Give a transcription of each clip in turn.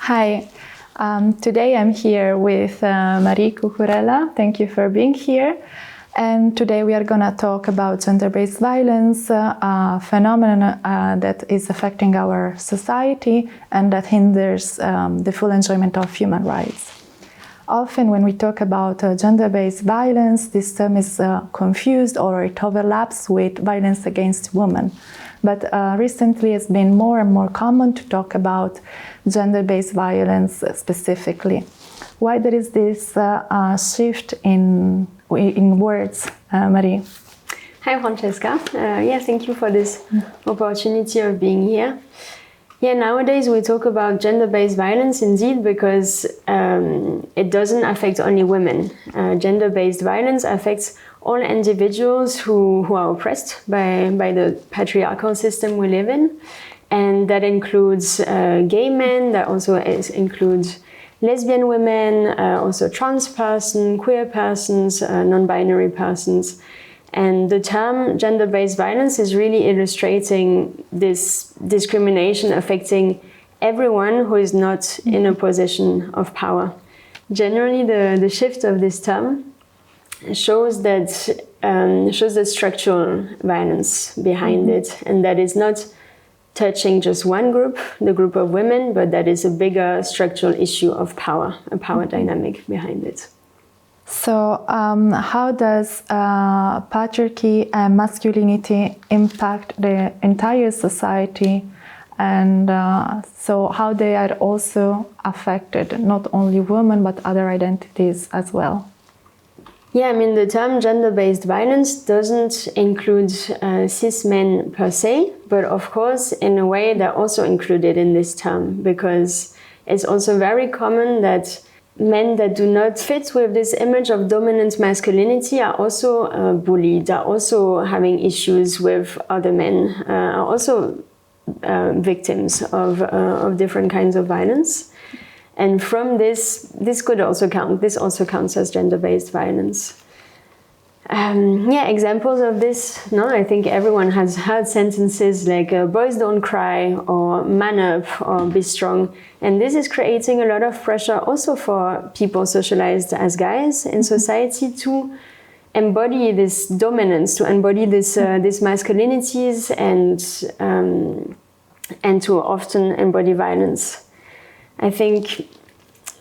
Hi, today I'm here with Marie Cucurella. Thank you for being here. And today we are going to talk about gender-based violence, a phenomenon that is affecting our society and that hinders the full enjoyment of human rights. Often when we talk about gender-based violence, this term is confused or it overlaps with violence against women. But recently it's been more and more common to talk about gender-based violence specifically. Why there is this shift in words, Marie? Hi, Francesca. Thank you for this opportunity of being here. Yeah, nowadays we talk about gender-based violence indeed because it doesn't affect only women. Gender-based violence affects all individuals who are oppressed by the patriarchal system we live in. And that includes gay men, that also includes lesbian women, also trans persons, queer persons, non-binary persons. And the term gender-based violence is really illustrating this discrimination affecting everyone who is not in a position of power. Generally, the shift of this term shows that structural violence behind it, and that is not touching just one group, the group of women, but that is a bigger structural issue of power, a power dynamic behind it. So how does patriarchy and masculinity impact the entire society, and so how they are also affected, not only women but other identities as well? Yeah, I mean, the term gender-based violence doesn't include cis men per se, but of course, in a way, they're also included in this term because it's also very common that men that do not fit with this image of dominant masculinity are also bullied, are also having issues with other men, are also victims of different kinds of violence. And from this also counts as gender-based violence. Examples of this, I think everyone has heard sentences like boys don't cry or man up or be strong. And this is creating a lot of pressure also for people socialized as guys in society to embody this dominance, to embody these masculinities and to often embody violence. I think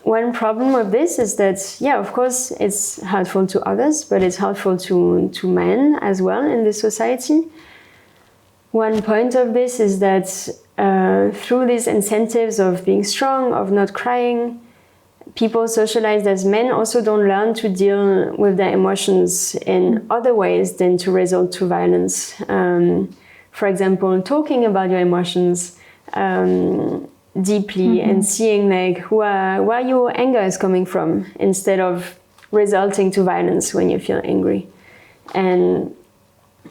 one problem with this is that, of course, it's hurtful to others, but it's hurtful to men as well in this society. One point of this is that through these incentives of being strong, of not crying, people socialized as men also don't learn to deal with their emotions in other ways than to resort to violence. For example, talking about your emotions deeply and seeing where your anger is coming from instead of resulting to violence when you feel angry. And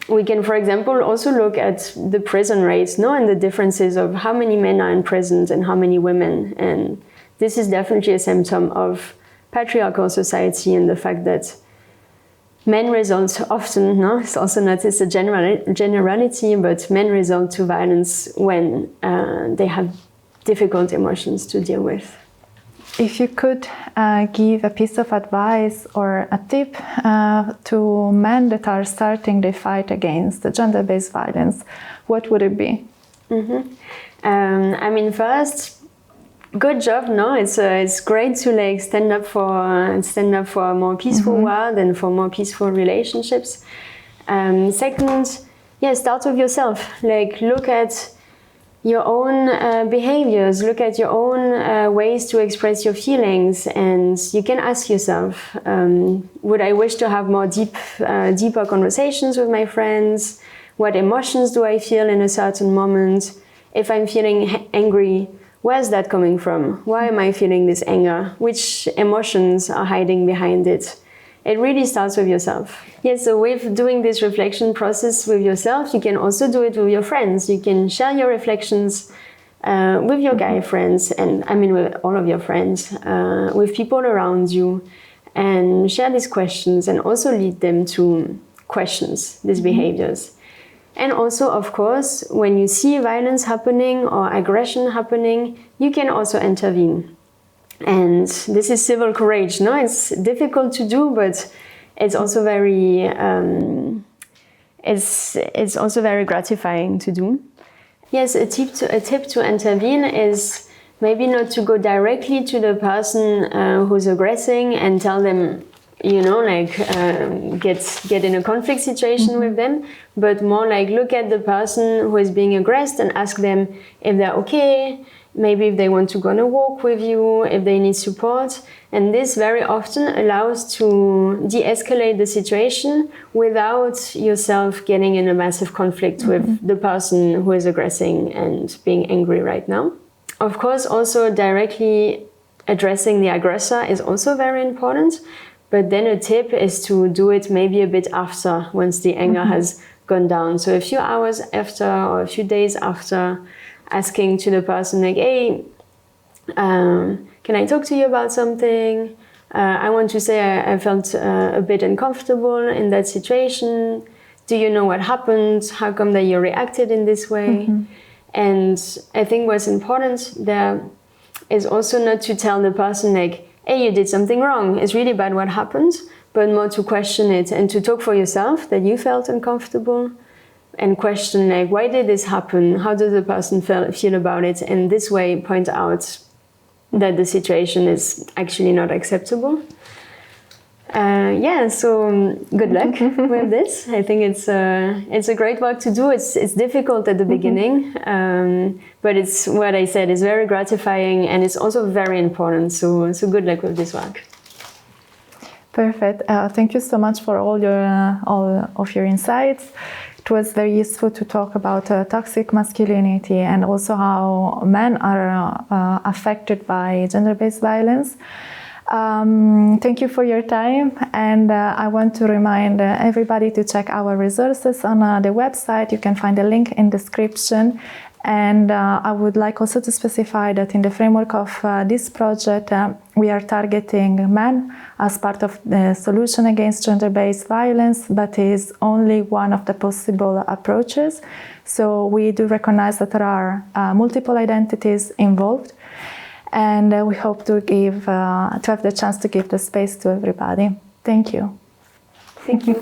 we can, for example, also look at the prison rates, and the differences of how many men are in prison and how many women. And this is definitely a symptom of patriarchal society and the fact that men result often, it's also not a generality, but men result to violence when they have difficult emotions to deal with. If you could give a piece of advice or a tip to men that are starting the fight against the gender-based violence, what would it be? First, good job. It's great to stand up for a more peaceful world and for more peaceful relationships. Second, start with yourself. Look at your own behaviors, look at your own ways to express your feelings, and you can ask yourself, would I wish to have more deeper conversations with my friends? What emotions do I feel in a certain moment? If I'm feeling angry, where's that coming from? Why am I feeling this anger? Which emotions are hiding behind it? It really starts with yourself. So with doing this reflection process with yourself, you can also do it with your friends. You can share your reflections with your guy friends, and with all of your friends, with people around you, and share these questions and also lead them to questions these behaviors. And also, of course, when you see violence happening or aggression happening, you can also intervene. And this is civil courage, no? It's difficult to do, but it's also very, it's also very gratifying to do. Yes, a tip to intervene is maybe not to go directly to the person who's aggressing and tell them, you know, like get in a conflict situation with them, but more like look at the person who is being aggressed and ask them if they're okay, maybe if they want to go on a walk with you, if they need support. And this very often allows to de-escalate the situation without yourself getting in a massive conflict with the person who is aggressing and being angry right now. Of course, also directly addressing the aggressor is also very important. But then a tip is to do it maybe a bit after, once the anger has gone down. So a few hours after or a few days after, asking to the person like, hey, can I talk to you about something? I want to say I felt a bit uncomfortable in that situation. Do you know what happened? How come that you reacted in this way? And I think what's important there is also not to tell the person like, hey, you did something wrong, it's really bad what happened, but more to question it and to talk for yourself that you felt uncomfortable and question like, why did this happen? How does the person feel about it? And this way point out that the situation is actually not acceptable. Yeah, so good luck with this. I think it's a great work to do. It's difficult at the beginning, but it's what I said. It's very gratifying and it's also very important. So good luck with this work. Perfect. Thank you so much for all of your insights. It was very useful to talk about toxic masculinity and also how men are affected by gender-based violence. Thank you for your time, and I want to remind everybody to check our resources on the website. You can find a link in the description, and I would like also to specify that in the framework of this project we are targeting men as part of the solution against gender-based violence, but is only one of the possible approaches. So we do recognize that there are multiple identities involved. And we hope to have the chance to give the space to everybody. Thank you. Thank you.